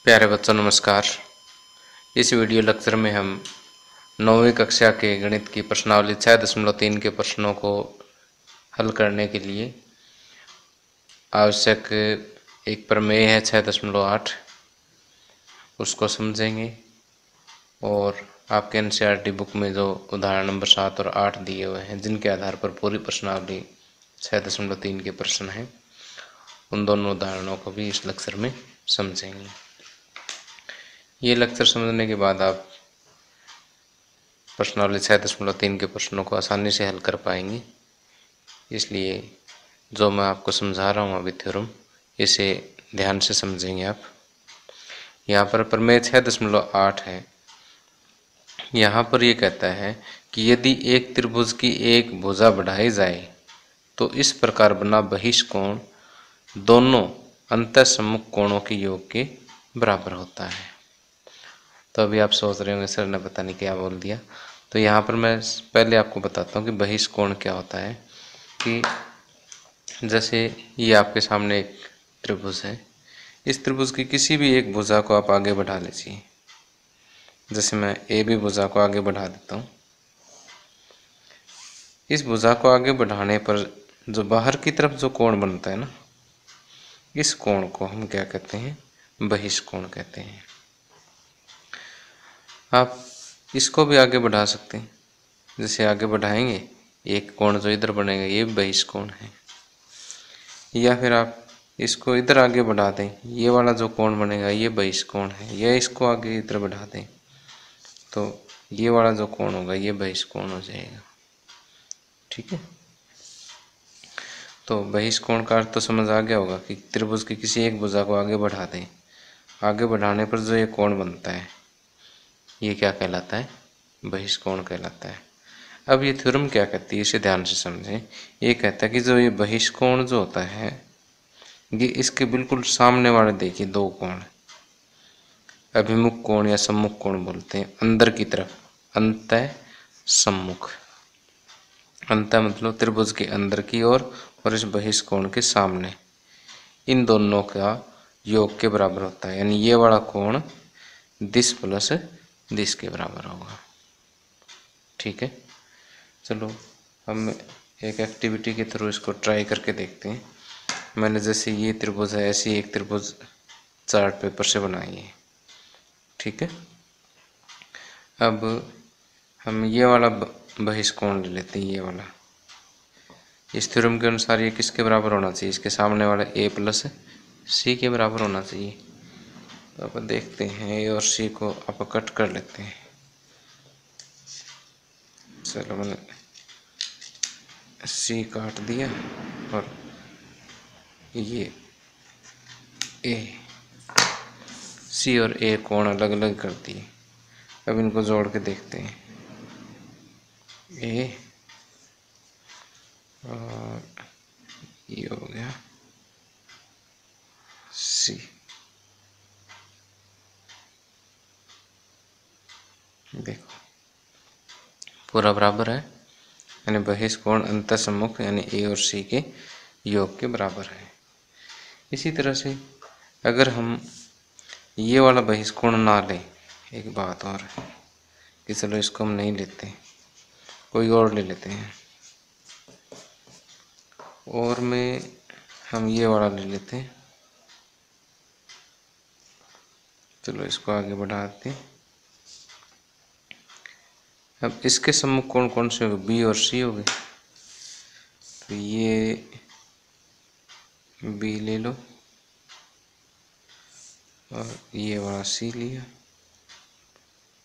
प्यारे बच्चों नमस्कार। इस वीडियो लेक्चर में हम 9वीं कक्षा के गणित की प्रश्नावली 6.3 के प्रश्नों को हल करने के लिए आवश्यक एक प्रमेय है 6.8 उसको समझेंगे और आपके एनसीईआरटी बुक में जो उदाहरण नंबर 7 और 8 दिए हुए हैं जिनके आधार पर पूरी प्रश्नावली 6.3 के प्रश्न हैं उन दोनों उदाहरणों को भी इस लेक्चर में समझेंगे। ये लेक्चर समझने के बाद आप प्रश्नावली 6.3 के प्रश्नों को आसानी से हल कर पाएंगे। इसलिए जो मैं आपको समझा रहा हूँ अभी थ्योरम इसे ध्यान से समझेंगे आप। यहाँ पर प्रमेय 6.8 है। यहाँ पर ये कहता है कि यदि एक त्रिभुज की एक भुजा बढ़ाई जाए तो इस प्रकार बना बहिष्कोण दोनों अंतःसम्मुख कोणों के योग के बराबर होता है। तो अभी आप सोच रहे होंगे सर ने पता नहीं क्या बोल दिया। तो यहाँ पर मैं पहले आपको बताता हूँ कि बहिष्कोण क्या होता है। कि जैसे ये आपके सामने एक त्रिभुज है, इस त्रिभुज की किसी भी एक भुजा को आप आगे बढ़ा लीजिए। जैसे मैं ए बी भुजा को आगे बढ़ा देता हूँ। इस भुजा को आगे बढ़ाने पर जो बाहर की तरफ जो कोण बनता है ना, इस कोण को हम क्या कहते हैं? बहिष्कोण कहते हैं। आप इसको भी आगे बढ़ा सकते हैं। जैसे आगे बढ़ाएंगे एक कोण जो इधर बनेगा ये बहिष्कोण है, या फिर आप इसको इधर आगे बढ़ा दें, ये वाला जो कोण बनेगा ये बहिष्कोण है, या इसको आगे इधर बढ़ा दें तो ये वाला जो कोण होगा ये बहिष्कोण हो जाएगा। ठीक है, तो बहिष्कोण का अर्थ तो समझ आ गया होगा कि त्रिभुज की किसी एक भुजा को आगे बढ़ा दें, आगे बढ़ाने पर जो ये कोण बनता है ये क्या कहलाता है? बहिष्कोण कहलाता है। अब ये थ्योरम क्या कहती है इसे ध्यान से समझें। ये कहता है कि जो ये बहिष्कोण जो होता है ये इसके बिल्कुल सामने वाले देखिए दो कोण, अभिमुख कोण या सम्मुख कोण बोलते हैं, अंदर की तरफ अंतः सम्मुख। अंतः मतलब त्रिभुज के अंदर की ओर और इस बहिष्कोण के सामने, इन दोनों का योग के बराबर होता है। यानी ये वाला कोण दिस प्लस दिस के बराबर होगा। ठीक है, चलो हम एक एक्टिविटी के थ्रू इसको ट्राई करके देखते हैं। मैंने जैसे ये त्रिभुज है ऐसी एक त्रिभुज चार्ट पेपर से बनाई है। ठीक है, अब हम ये वाला बहिष्कोण ले लेते हैं। ये वाला इस थ्योरम के अनुसार ये किसके बराबर होना चाहिए? इसके सामने वाला ए प्लस सी के बराबर होना चाहिए। तो अब देखते हैं ए और सी को आप कट कर लेते हैं। चलो मैंने सी काट दिया और ये ए, सी और ए कोण अलग अलग कर दिए। अब इनको जोड़ के देखते हैं। ए और ये हो गया सी। देखो पूरा बराबर है, यानी बहिष्कोण अंतःसम्मुख यानी ए और सी के योग के बराबर है। इसी तरह से अगर हम ये वाला बहिष्कोण ना लें, एक बात और है कि चलो इसको हम नहीं लेते, कोई और ले लेते हैं। और में हम ये वाला ले लेते हैं। चलो इसको आगे बढ़ा देते हैं। अब इसके सम्मुख कौन कौन से हो गए? बी और सी हो गए। तो ये बी ले लो और ये वाला सी लिया,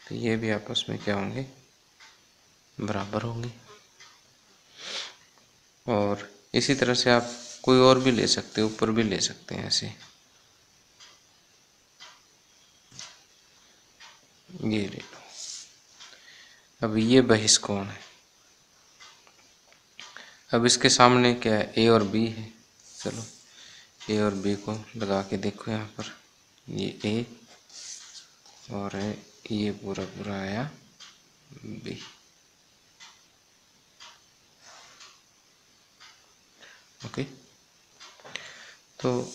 तो ये भी आपस में क्या होंगे? बराबर होंगे। और इसी तरह से आप कोई और भी ले सकते हो, ऊपर भी ले सकते हैं ऐसे। ये ले लो। अब ये बहिष्कोण है। अब इसके सामने क्या है? ए और बी है। चलो ए और बी को लगा के देखो। यहाँ पर ये ए और ये पूरा पूरा आया बी। ओके, तो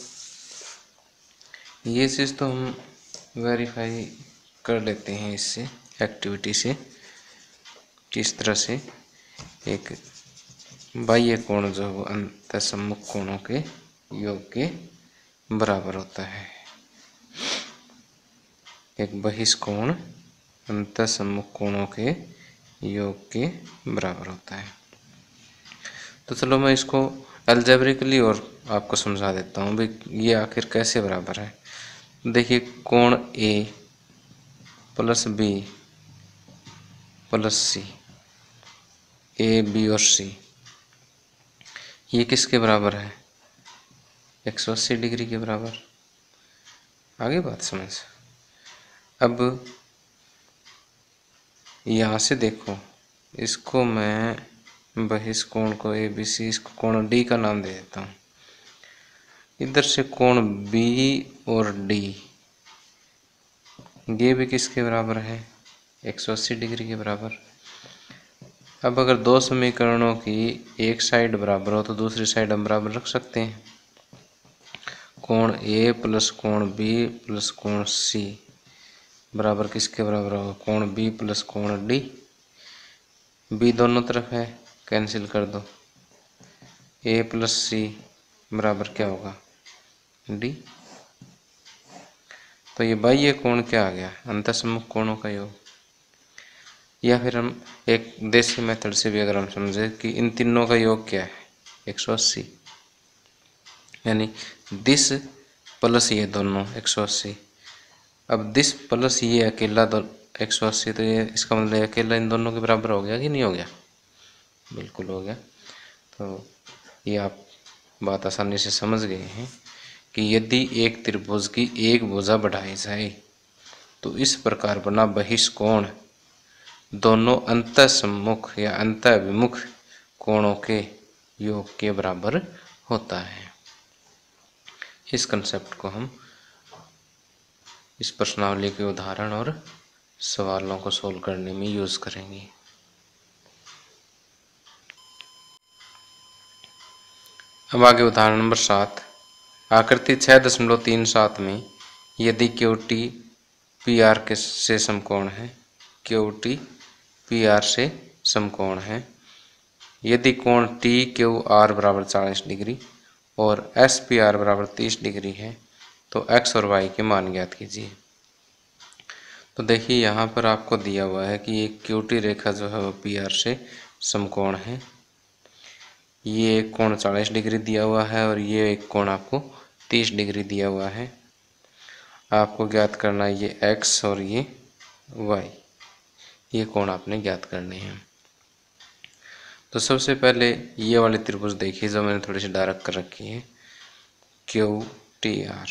ये चीज़ तो हम वेरीफाई कर लेते हैं इससे एक्टिविटी से, किस तरह से एक बाह्य कोण जो अंतःसम्मुख कोणों के योग के बराबर होता है। एक बहिष्कोण अंतःसम्मुख कोणों के योग के बराबर होता है। तो चलो मैं इसको अलजेब्रिकली और आपको समझा देता हूँ भाई ये आखिर कैसे बराबर है। देखिए कोण A plus B plus C, A B और सी, ये किसके बराबर है? 180 डिग्री के बराबर। आगे बात समझ। अब यहाँ से देखो, इसको मैं बहिष्कोण को ए बी सी, इसको कोण डी का नाम दे देता हूँ। इधर से कोण बी और डी, ये भी किसके बराबर है? 180 डिग्री के बराबर। अब अगर दो समीकरणों की एक साइड बराबर हो तो दूसरी साइड हम बराबर रख सकते हैं। कोण ए प्लस कोण बी प्लस कोण सी बराबर किसके बराबर होगा? कोण बी प्लस कोण डी। बी दोनों तरफ है, कैंसिल कर दो। ए प्लस सी बराबर क्या होगा? डी। तो ये बाह्य कोण क्या आ गया? अंतःसम्मुख कोणों का योग। या फिर हम एक देसी मेथड से भी अगर हम समझे कि इन तीनों का योग क्या है? 180, यानी दिस प्लस ये दोनों 180। अब दिस प्लस ये अकेला 180, तो ये इसका मतलब अकेला इन दोनों के बराबर हो गया कि नहीं हो गया? बिल्कुल हो गया। तो ये आप बात आसानी से समझ गए हैं कि यदि एक त्रिभुज की एक भुजा बढ़ाई जाए तो इस प्रकार बना बहिष्कोण दोनों अंतःसम्मुख या अंतःभिमुख कोणों के योग के बराबर होता है। इस कंसेप्ट को हम इस प्रश्नावली के उदाहरण और सवालों को सोल्व करने में यूज करेंगे। अब आगे उदाहरण नंबर 7। आकृति 6.37 में यदि क्यूटी पी आर के से समकोण है, क्यूटी पी आर से समकोण है, यदि कोण टी क्यू आर बराबर 40 डिग्री और एस पी आर बराबर 30 डिग्री है तो एक्स और वाई के मान ज्ञात कीजिए। तो देखिए यहाँ पर आपको दिया हुआ है कि एक क्यूटी रेखा जो है वो पी आर से समकोण है। ये एक कोण 40 डिग्री दिया हुआ है और ये एक कोण आपको 30 डिग्री दिया हुआ है। आपको ज्ञात करना है ये एक्स और ये वाई, ये कोण आपने ज्ञात करने हैं। तो सबसे पहले ये वाली त्रिभुज देखिए जो मैंने थोड़ी सी डार्क कर रखी है, क्यू टी आर,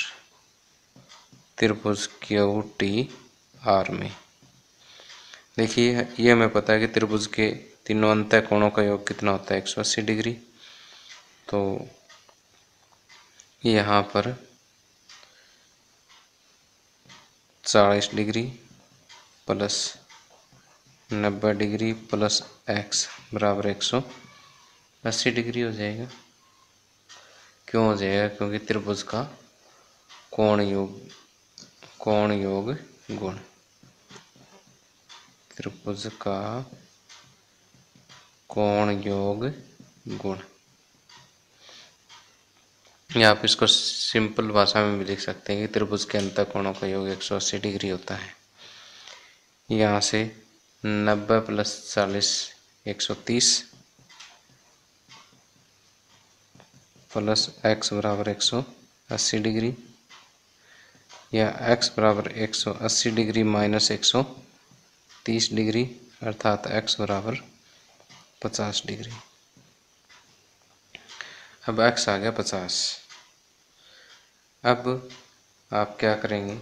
त्रिभुज क्यू टी आर में देखिए ये हमें पता है कि त्रिभुज के तीनों अंतः कोणों का योग कितना होता है? 180 डिग्री। तो यहाँ पर 40 degree plus 90 degree plus x बराबर 180 डिग्री हो जाएगा। क्यों हो जाएगा? क्योंकि त्रिभुज का कोण योग गुण, त्रिभुज का कोण योग गुण, या आप इसको सिंपल भाषा में भी लिख सकते हैं कि त्रिभुज के अंतः कोणों का योग 180 डिग्री होता है। यहाँ से 90 प्लस 40 130 प्लस एक्स बराबर 180 डिग्री, या एक्स बराबर 180 डिग्री माइनस 130 डिग्री अर्थात एक्स बराबर 50 डिग्री। अब एक्स आ गया 50। अब आप क्या करेंगे?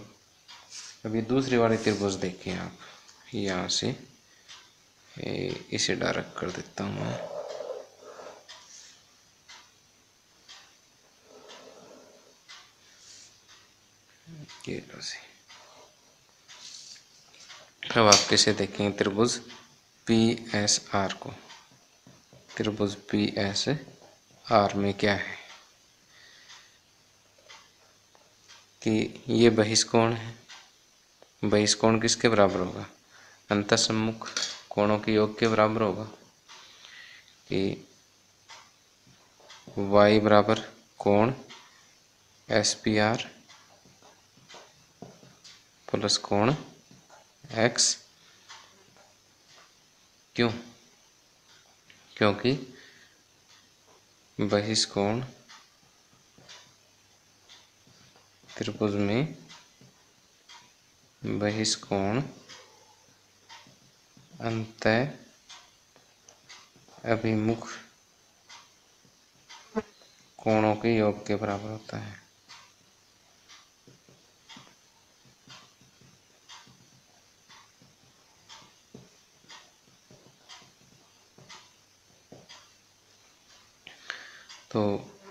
अभी दूसरी वाली त्रिभुज देखिए आप, यहाँ से इसे डायरेक्ट कर देता हूँ मैं। अब आप कैसे देखेंगे त्रिभुज पी एस आर को? त्रिभुज पी एस आर में क्या है कि ये बहिष्कोण है, बहिष्कोण किसके बराबर होगा? अंतःसम्मुख कोणों के योग के बराबर होगा कि y बराबर कोण SPR प्लस कोण x। क्यों? क्योंकि बहिष्कोण त्रिभुज में बहिष्कोण अंतः अभिमुख कोणों के योग के बराबर होता है। तो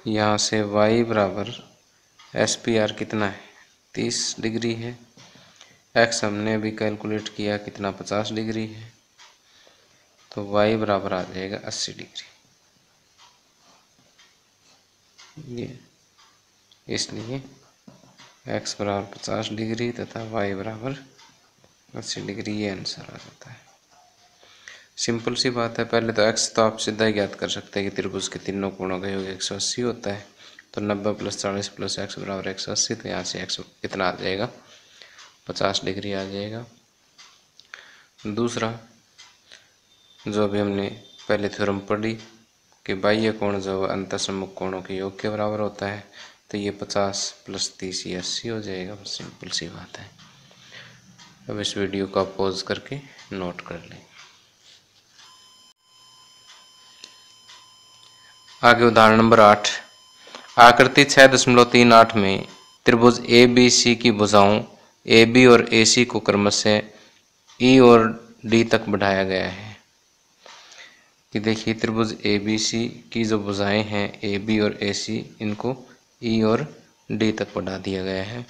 यहाँ से y बराबर SPR कितना है? 30 डिग्री है। x हमने अभी कैलकुलेट किया कितना, 50 डिग्री है। तो y बराबर आ जाएगा 80 डिग्री। ये इसलिए x बराबर 50 डिग्री तथा y बराबर 80 डिग्री, ये आंसर आ जाता है। सिंपल सी बात है। पहले तो x तो आप सीधा ही ज्ञात कर सकते हैं कि त्रिभुज के तीनों कोणों का योग 180 होता है। तो 90 + 40 + x बराबर 180। तो यहाँ से x कितना आ जाएगा? 50 डिग्री आ जाएगा। दूसरा, जो अभी हमने पहले थ्योरम पढ़ी कि बाह्य कोण जो अंतःसम्मुख कोणों के योग के बराबर होता है, तो ये 50 + 30 ये 80 हो जाएगा। बस सिंपल सी बात है। अब इस वीडियो को आप पॉज करके नोट कर लें। आगे उदाहरण नंबर 8। आकृति 6.38 में त्रिभुज ABC की भुजाओं AB और AC को क्रमशः E और D तक बढ़ाया गया है। कि देखिए त्रिभुज ABC की जो भुजाएं हैं AB और AC, इनको E और D तक बढ़ा दिया गया है।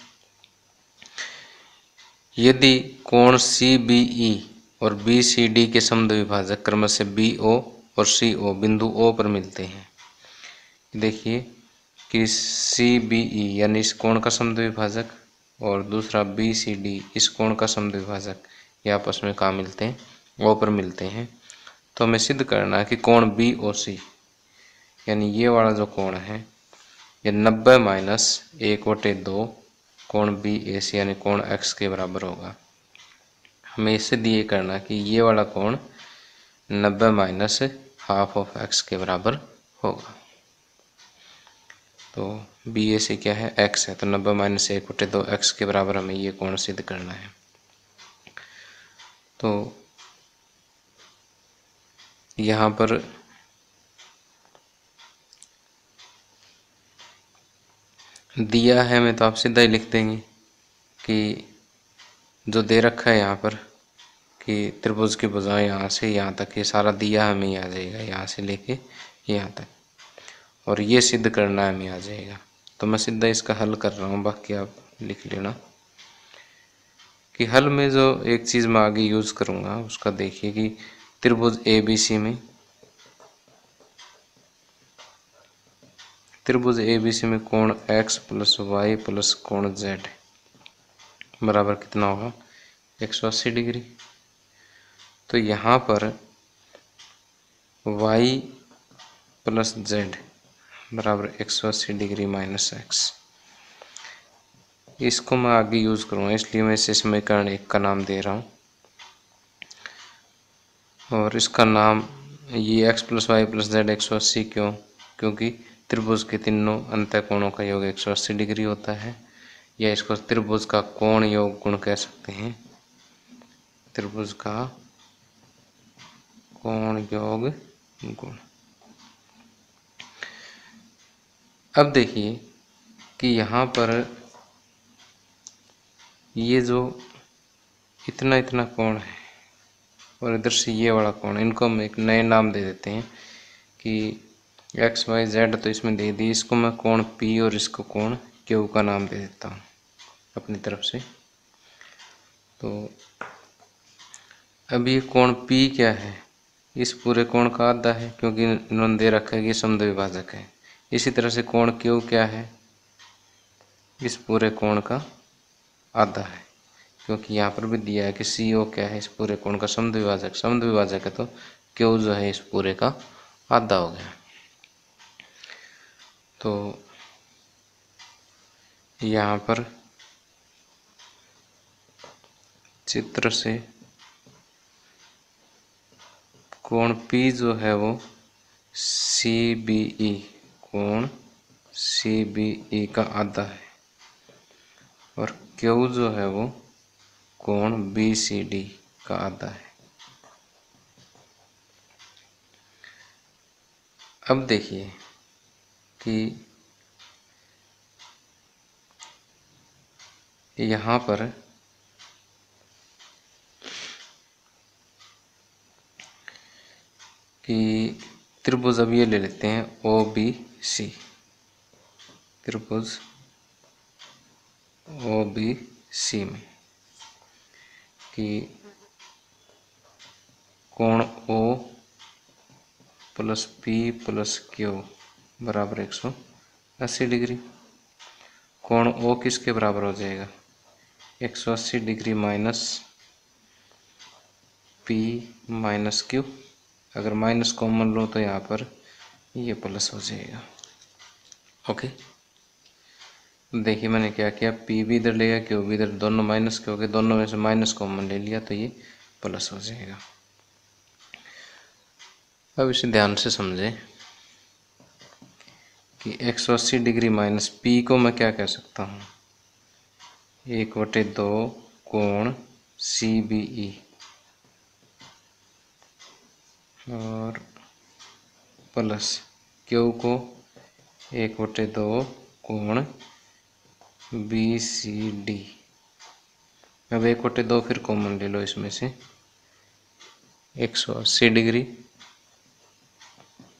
यदि कोण CBE और BCD के समद्विभाजक क्रमशः BO और CO बिंदु O पर मिलते हैं। देखिए कि CBE यानी इस कोण का समद्विभाजक और दूसरा BCD इस कोण का समद्विभाजक, ये आपस में कहाँ मिलते हैं? O पर मिलते हैं। तो हमें सिद्ध करना है कि कोण BOC यानी ये वाला जो कोण है ये 90 - 1/2 कोण BAC यानी कोण X के बराबर होगा। हमें इससे ये करना कि ये वाला कोण 90 - ½ ऑफ X के बराबर होगा। तो BAC क्या है? X है। तो 90 - 1/2 X के बराबर हमें ये कोण सिद्ध करना है। तो यहाँ पर दिया है, मैं तो आप सीधा ही लिख देंगे कि जो दे रखा है यहाँ पर कि त्रिभुज की भुजाएं यहाँ से यहाँ तक, ये सारा दिया हमें ही आ जाएगा, यहाँ से लेके यहाँ तक, और ये सिद्ध करना हमें आ जाएगा। तो मैं सीधा इसका हल कर रहा हूँ, बाकी आप लिख लेना। कि हल में जो एक चीज़ मैं आगे यूज़ करूँगा उसका देखिए कि त्रिभुज ABC में कोण X + Y + कोण Z बराबर कितना होगा? 180 डिग्री। तो यहाँ पर Y + Z बराबर 180 डिग्री - X, इसको मैं आगे यूज़ करूँगा, इसलिए मैं इसे समीकरण 1 का नाम दे रहा हूँ। और इसका नाम ये X + Y + Z 180 क्यों? क्योंकि त्रिभुज के तीनों अंतःकोणों का योग 180 डिग्री होता है, या इसको त्रिभुज का कोण योग गुण कह सकते हैं। त्रिभुज का कोण योग गुण। अब देखिए कि यहाँ पर ये जो इतना इतना कोण है और इधर से ये वाला कोण, इनको हम एक नए नाम दे देते हैं कि X Y Z, तो इसमें दे दी, इसको मैं कोण P और इसको कोण Q का नाम दे देता हूँ अपनी तरफ से। तो अब ये कोण P क्या है? इस पूरे कोण का आधा है, क्योंकि इन्होंने दे रखा है कि समद्विभाजक है। इसी तरह से कोण Q क्या है? इस पूरे कोण का आधा है, क्योंकि यहाँ पर भी दिया है कि सी ओ क्या है, इस पूरे कोण का समद्विभाजक। समद्विभाजक है तो क्यू जो है इस पूरे का आधा हो गया। तो यहाँ पर चित्र से कोण P जो है वो CBE, कोण CBE का आधा है, और Q जो है वो कोण BCD का आधा है। अब देखिए कि यहाँ पर कि त्रिभुज अब ये ले लेते हैं OBC, त्रिभुज OBC में कि कोण O plus P plus Q बराबर 180 डिग्री। कोण O किसके बराबर हो जाएगा? 180 degree minus P minus Q। अगर माइनस कॉमन लो तो यहाँ पर ये प्लस हो जाएगा। ओके, देखिए मैंने क्या किया, P भी इधर लेगा, Q भी इधर, दोनों माइनस के हो गए, दोनों में से माइनस कॉमन ले लिया तो ये प्लस हो जाएगा। अब इसे ध्यान से समझें कि 180 डिग्री माइनस P को मैं क्या कह सकता हूँ, 1/2 कोण CBE और प्लस Q को 1/2 कोण BCD। अब 1/2 फिर कॉमन ले लो इसमें से, 180 डिग्री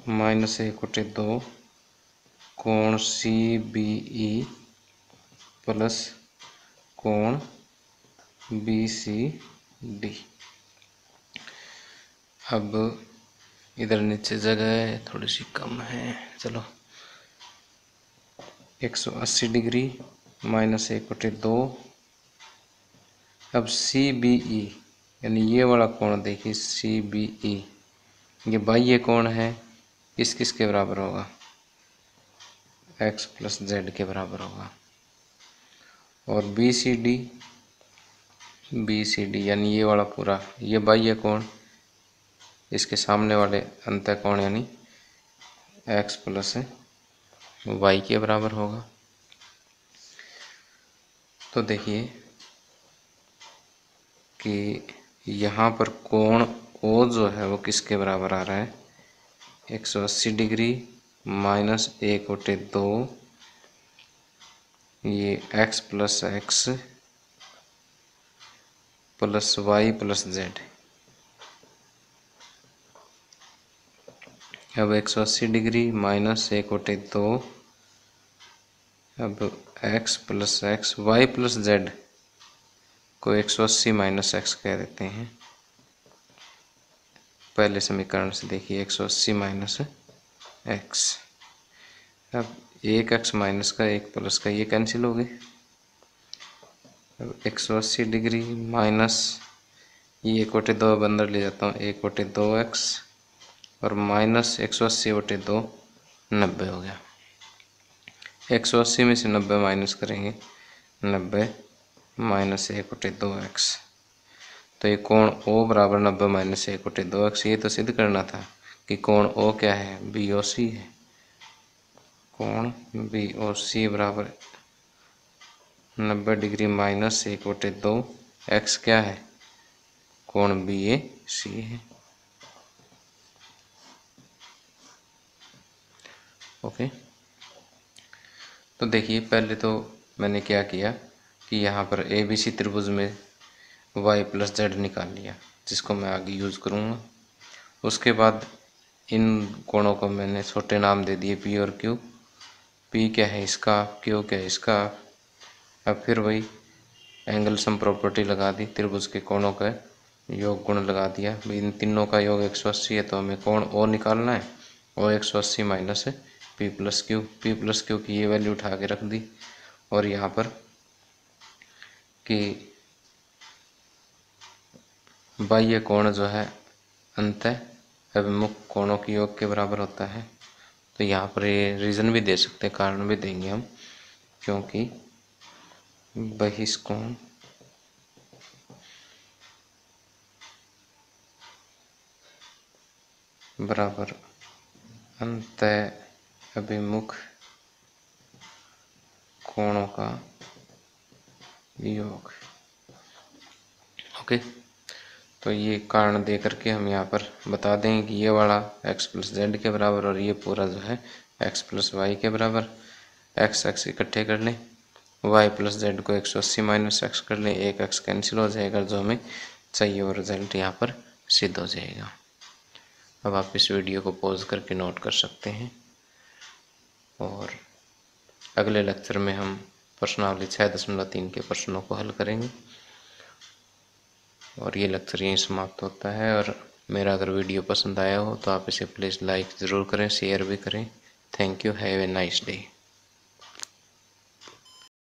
माइनस 1/2 कोण CBE प्लस कोण BCD। अब इधर नीचे जगह है थोड़ी सी कम है, चलो 180 डिग्री माइनस 1/2। अब CBE यानी ये वाला कोण देखिए, CBE ये बाह्य कोण है, किस किस के बराबर होगा? x प्लस z के बराबर होगा। और BCD यानी ये वाला पूरा, ये बाह्य कोण, इसके सामने वाले अंतःकोण यानी x प्लस y के बराबर होगा। तो देखिए कि यहाँ पर कोण O जो है वो किसके बराबर आ रहा है? 180 डिग्री माइनस 1/2 ये x plus x plus y plus z। अब 180 डिग्री माइनस 1/2, अब x plus x, y plus z को 180 माइनस x कह देते हैं। पहले समीकरण से देखिए 180 माइनस x। अब एक x माइनस का एक प्लस का ये कैंसिल हो गए। अब 180 डिग्री माइनस ये 1/2 अंदर ले जाता हूँ, 1/2x और माइनस 180/2 90 हो गया। 180 में से 90 माइनस करेंगे, 90 माइनस 1/2x। तो ये कोण O बराबर 90 माइनस 1/2x। ये तो सिद्ध करना था कि कोण O क्या है? BOC है। कोण BOC बराबर 90 डिग्री माइनस 1/2 x क्या है? कोण BAC है। ओके, तो देखिए पहले तो मैंने क्या किया कि यहाँ पर ABC त्रिभुज में y प्लस z निकाल लिया, जिसको मैं आगे यूज़ करूँगा। उसके बाद इन कोणों को मैंने छोटे नाम दे दिए P और Q। P क्या है इसका, Q क्या है इसका। अब फिर वही एंगल सम प्रॉपर्टी लगा दी, त्रिभुज के कोणों का योग गुण लगा दिया। इन तीनों का योग 180 है तो हमें कोण O निकालना है, और 180 माइनस P प्लस Q की ये वैल्यू उठा के रख दी। और यहाँ पर कि बाह्य कोण जो है अंतः अभिमुख कोणों की योग के बराबर होता है। तो यहाँ पर ये रीज़न भी दे सकते हैं, कारण भी देंगे हम, क्योंकि बहिष्कोण बराबर अंतः अभिमुख कोणों का योग। ओके, तो ये कारण दे करके हम यहाँ पर बता देंगे कि ये वाला x प्लस जेड के बराबर और ये पूरा जो है x प्लस वाई के बराबर। x x इकट्ठे कर लें, y प्लस जेड को 180 माइनस एक्स कर लें, एक x कैंसिल हो जाएगा जो हमें चाहिए और रिजल्ट यहाँ पर सिद्ध हो जाएगा। अब आप इस वीडियो को पॉज करके नोट कर सकते हैं और अगले लेक्चर में हम प्रश्नावली 6.3 के प्रश्नों को हल करेंगे और ये लेक्चर यहीं समाप्त होता है। और मेरा अगर वीडियो पसंद आया हो तो आप इसे प्लीज़ लाइक ज़रूर करें, शेयर भी करें। Thank you, have a nice day.